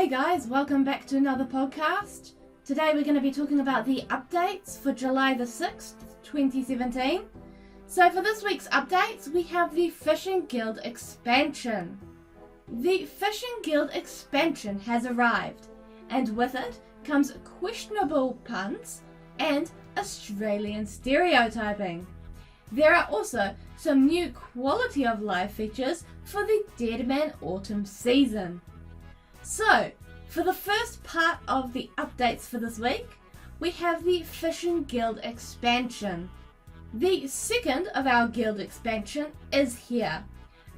Hey guys, welcome back to another podcast. Today we're going to be talking about the updates for July the 6th, 2017. So for this week's updates, we have the Fishing Guild expansion. The Fishing Guild expansion has arrived, and with it comes questionable puns and Australian stereotyping. There are also some new quality of life features for the Deadman Autumn season. So, for the first part of the updates for this week, we have the Fishing Guild expansion. The second of our guild expansion is here.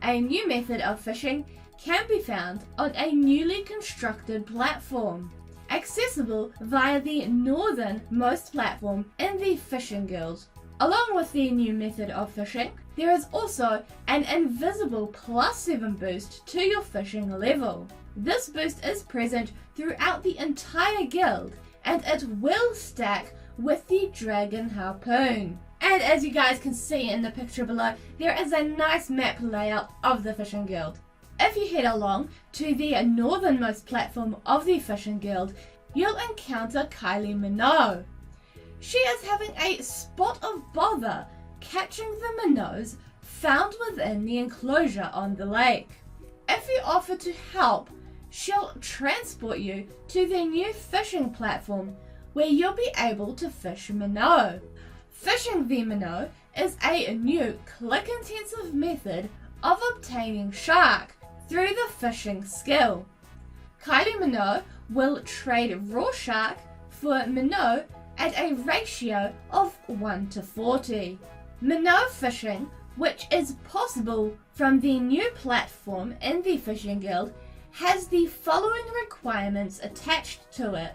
A new method of fishing can be found on a newly constructed platform, accessible via the northernmost platform in the Fishing Guild. Along with the new method of fishing, there is also an invisible +7 boost to your fishing level. This boost is present throughout the entire guild, and it will stack with the Dragon Harpoon. And as you guys can see in the picture below, there is a nice map layout of the Fishing Guild. If you head along to the northernmost platform of the Fishing Guild, you'll encounter Kylie Minogue. She is having a spot of bother catching the minnows found within the enclosure on the lake. If you offer to help, she'll transport you to the new fishing platform where you'll be able to fish minnow. Fishing the minnow is a new click-intensive method of obtaining shark through the fishing skill. Kylie Minogue will trade raw shark for minnow at a ratio of 1:40. Minnow fishing, which is possible from the new platform in the Fishing Guild, has the following requirements attached to it.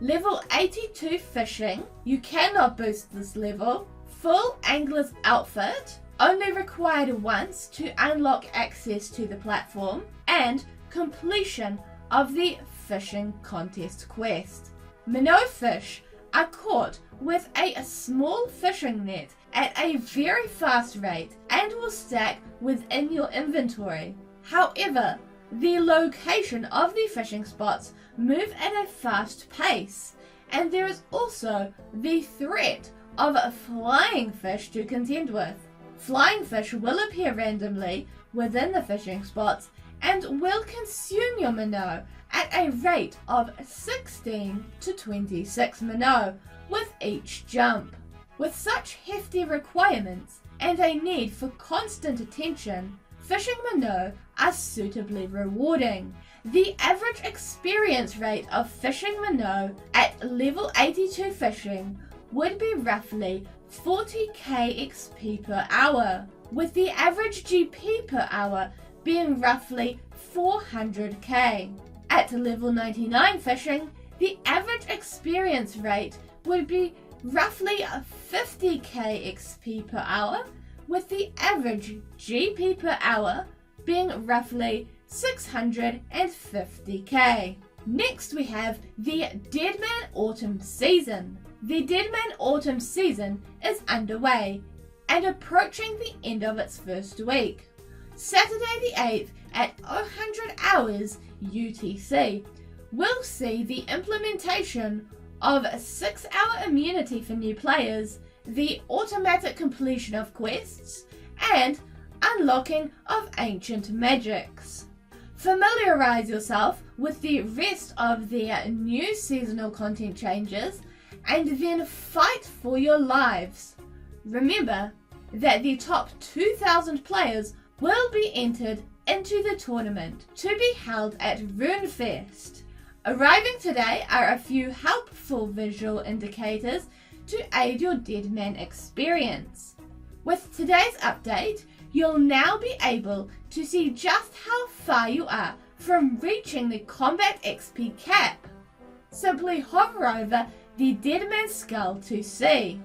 Level 82 fishing, you cannot boost this level. Full angler's outfit, only required once to unlock access to the platform, and completion of the fishing contest quest. Minnow fish are caught with a small fishing net at a very fast rate and will stack within your inventory. However, the location of the fishing spots move at a fast pace, and there is also the threat of flying fish to contend with. Flying fish will appear randomly within the fishing spots and will consume your minnow at a rate of 16 to 26 minnow with each jump. With such hefty requirements and a need for constant attention, fishing minnow are suitably rewarding. The average experience rate of fishing minnow at level 82 fishing would be roughly 40k XP per hour, with the average GP per hour being roughly 400k. At level 99 fishing, the average experience rate would be roughly 50k XP per hour, with the average GP per hour being roughly 650k. Next we have the Deadman Autumn season. The Deadman Autumn season is underway and approaching the end of its first week. Saturday the 8th at 0000 hours UTC will see the implementation of a 6-hour immunity for new players, the automatic completion of quests, and unlocking of ancient magics. Familiarize yourself with the rest of the new seasonal content changes and then fight for your lives. Remember that the top 2,000 players will be entered into the tournament to be held at Runefest. Arriving today are a few helpful visual indicators to aid your Deadman experience. With today's update, you'll now be able to see just how far you are from reaching the combat XP cap. Simply hover over the Deadman skull to see.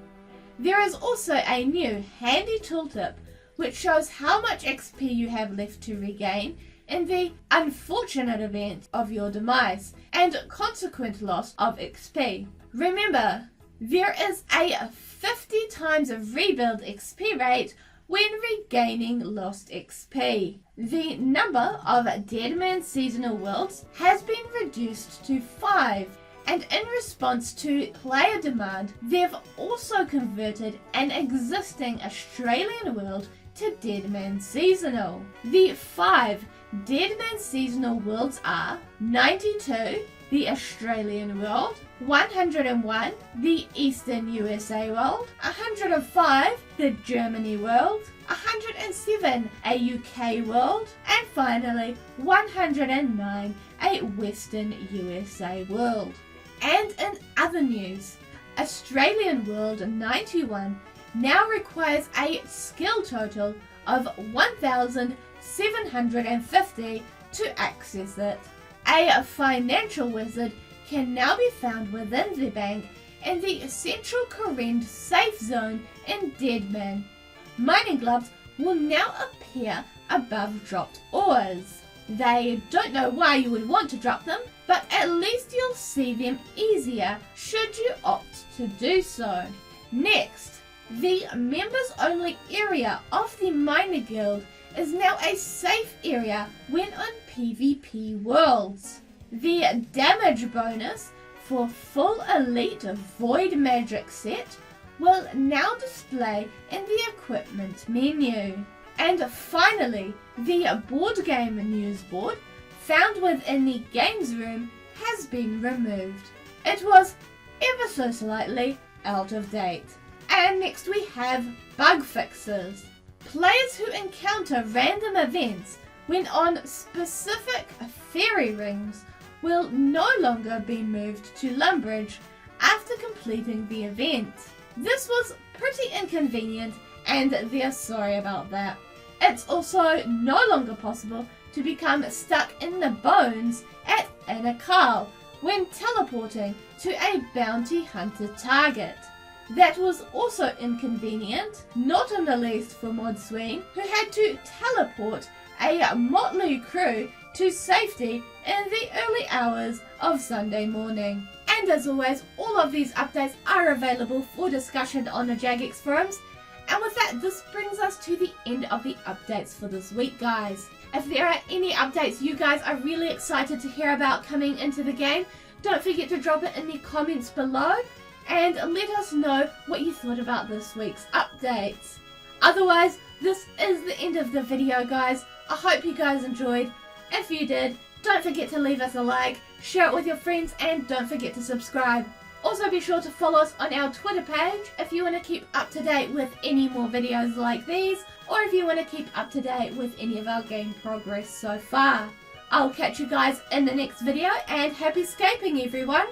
There is also a new handy tooltip which shows how much XP you have left to regain in the unfortunate event of your demise and consequent loss of XP. Remember, there is a 50 times rebuild XP rate when regaining lost XP. The number of Deadman seasonal worlds has been reduced to 5, and in response to player demand, they've also converted an existing Australian world to Deadman Seasonal. The 5 Deadman Seasonal worlds are 92, the Australian world, 101, the Eastern USA world, 105, the Germany world, 107, a UK world, and finally 109, a Western USA world. And in other news, Australian World 91 now requires a skill total of 1,750 to access it. A financial wizard can now be found within the bank in the Central Corrend safe zone in Deadman. Mining gloves will now appear above dropped ores. They don't know why you would want to drop them, but at least you'll see them easier should you opt to do so. Next, the members only area of the Miner Guild is now a safe area when on PvP worlds. The damage bonus for full elite void magic set will now display in the equipment menu. And finally, the board game news board found within the games room has been removed. It was ever so slightly out of date. And next we have bug fixes. Players who encounter random events when on specific fairy rings will no longer be moved to Lumbridge after completing the event. This was pretty inconvenient and they're sorry about that. It's also no longer possible to become stuck in the bones at Anakal when teleporting to a bounty hunter target. That was also inconvenient, not in the least for Modsween, who had to teleport a motley crew to safety in the early hours of Sunday morning. And as always, all of these updates are available for discussion on the Jagex forums. And with that, this brings us to the end of the updates for this week, guys. If there are any updates you guys are really excited to hear about coming into the game, don't forget to drop it in the comments below and let us know what you thought about this week's updates. Otherwise, this is the end of the video, guys. I hope you guys enjoyed. If you did, don't forget to leave us a like, share it with your friends, and don't forget to subscribe. Also be sure to follow us on our Twitter page if you want to keep up to date with any more videos like these, or if you want to keep up to date with any of our game progress so far. I'll catch you guys in the next video, and happy scaping everyone!